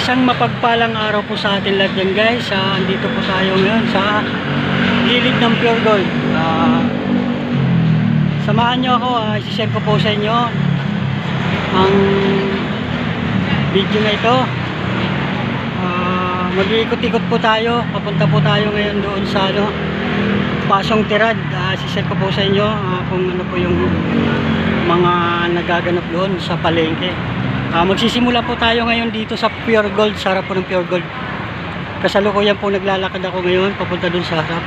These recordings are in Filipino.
Isang mapagpalang araw po sa atin lahat yan guys. Andito po tayo ngayon sa gilid ng Pure Gold. Samahan nyo ako, isi-share ko po sa inyo ang video na ito. Mag-iikot-ikot po tayo. Papunta po tayo ngayon doon sa Pasong Tirad. Isi-share ko po sa inyo kung ano po yung mga nagaganap doon sa palengke. Magsisimula po tayo ngayon dito sa Pure Gold, sa harap po ng Pure Gold. Kasalukuyan po naglalakad ako ngayon papunta dun sa harap.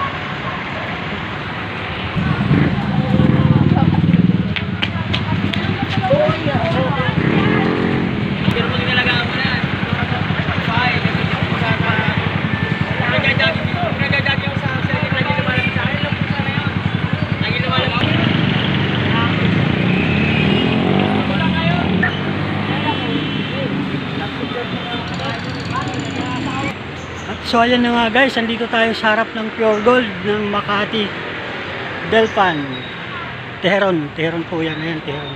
So ayan na nga guys, andito tayo sa harap ng Pure Gold ng Makati Delpan Teheron po yan, ayan Teheron.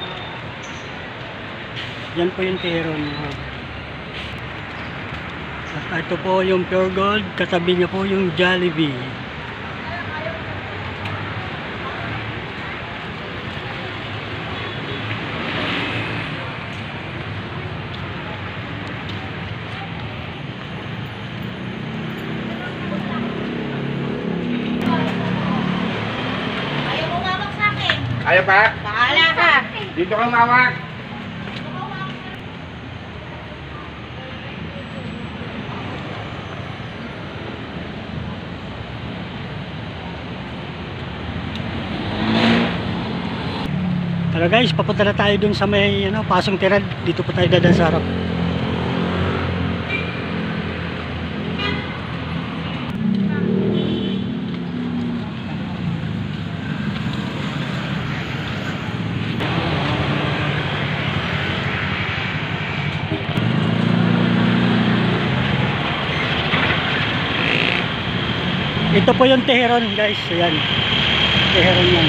Yan po yung Teheron. At ito po yung Pure Gold, katabi niya po yung Jollibee. Ayaw pa? Bahala ka. Dito ka mawak. Tara guys, papunta na tayo dun sa may Pasong Tirad. Dito po tayo dadaan sa harap. Ito po yung Teheron guys, ayan. Teheron yan.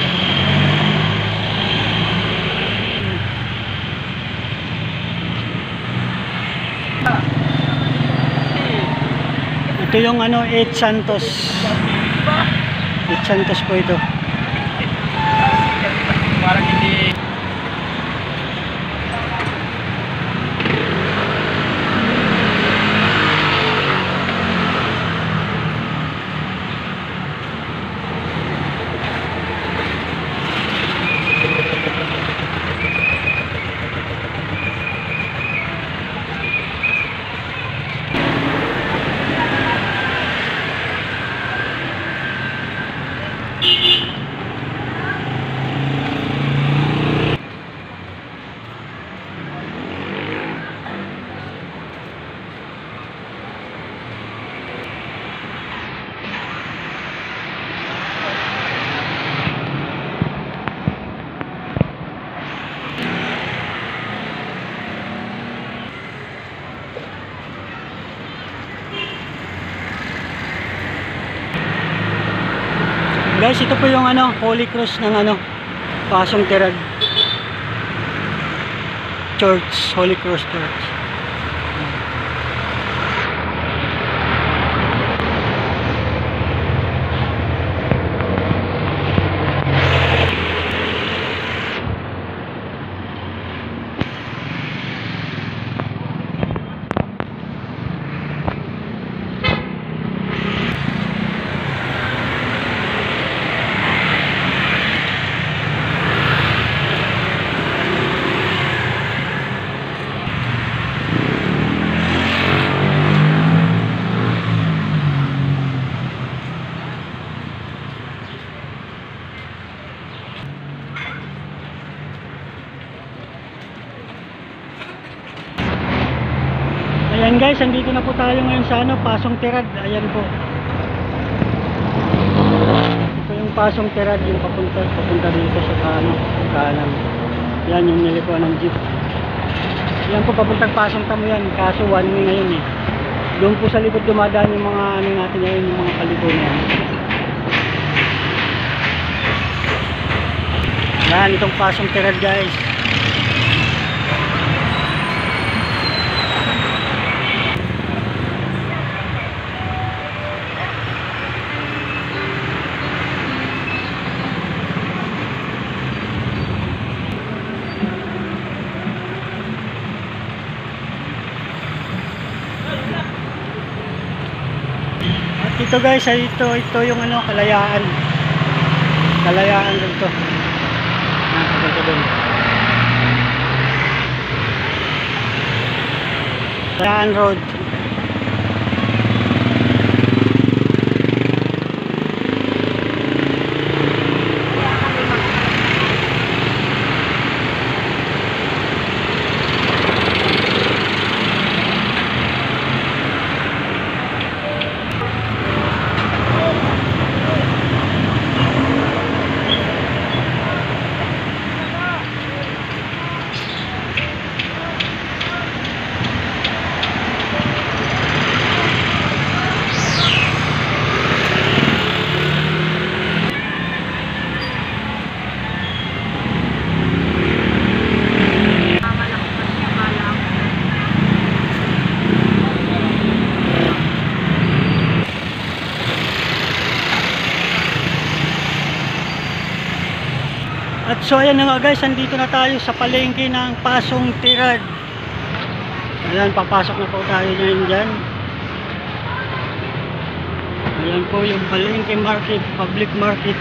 Ito yung 8 Santos. 8 Santos po ito. Parang hindi. Guys, ito po yung Holy Cross ng Pasong Tirad Church, Holy Cross Church. Ayan guys, andito na po tayo ngayon sa Pasong Tirad. Ayan po. Ito yung Pasong Tirad, yung papunta dito sa kanan. Yan yung nilikuan ng jeep. Yan po papuntang Pasong Tamo yan. Kaso one way ngayon eh. Doon po sa likod dumadaan yung mga natin ngayon, yung mga paliko na yan. Yan, itong Pasong Tirad guys. Ito guys, ay ito yung ano, Kalayaan. Kalayaan dito. Papunta doon. Kalayaan Road. At so ayan na nga guys, andito na tayo sa palengke ng Pasong Tirad. Ayan, papasok na po tayo dyan. Ayan po yung palengke market, public market.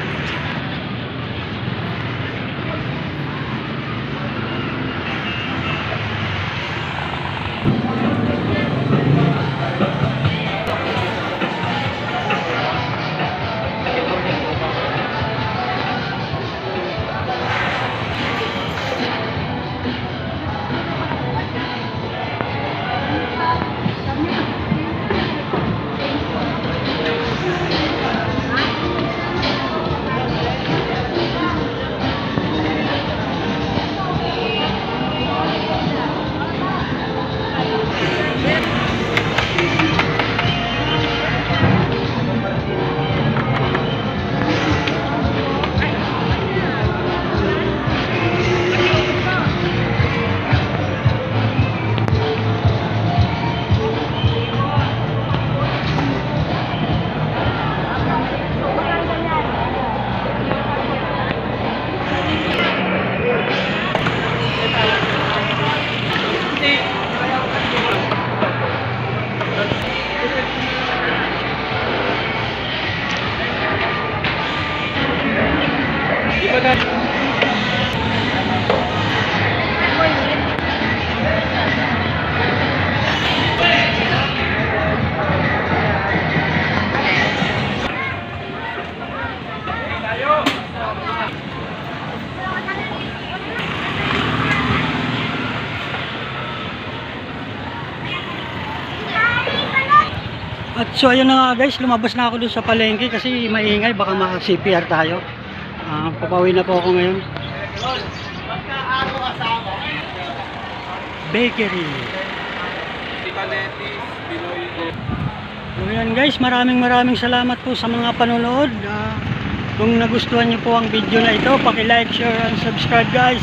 At so ayun na nga guys, lumabas na ako dun sa palengke kasi maingay, baka maka-CPR tayo. Papawi na po ako ngayon. Bakery. So ayan guys, maraming salamat po sa mga panonood. Kung nagustuhan niyo po ang video na ito, paki-like, share, and subscribe guys.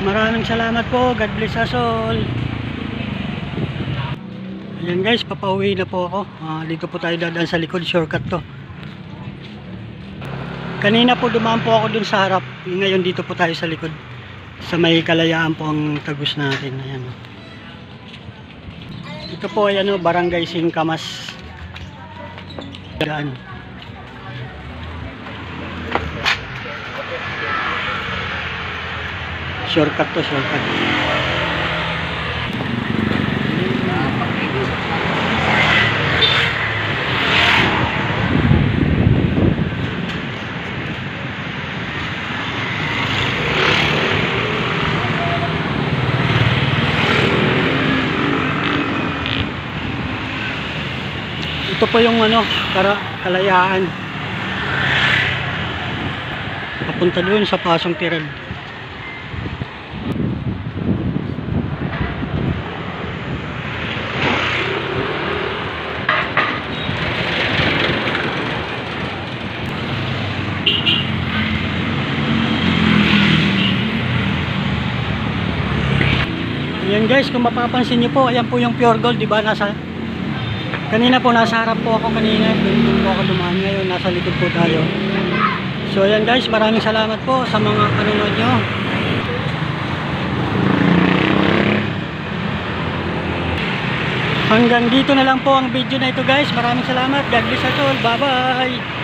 Maraming salamat po. God bless us all. Ayan guys, papauwi na po ako. Dito po tayo dadaan sa likod, shortcut to. Kanina po dumaan po ako dun sa harap. Ngayon dito po tayo sa likod. Sa may Kalayaan po ang tagus natin. Ayan. Ito po ay Barangay Singkamas. Daan. Shortcut to, shortcut. Ito po yung Kalayaan. Papunta doon sa Pasong Tirad. Ayan guys, kung mapapansin niyo po, ayan po yung Pure Gold, di ba? Kanina po nasa harap po ako kanina, doon po ako dumaan, ngayon nasa likod po tayo. So ayan guys, maraming salamat po sa mga panonood nyo. Hanggang dito na lang po ang video na ito guys. Maraming salamat. God bless us all. Bye bye.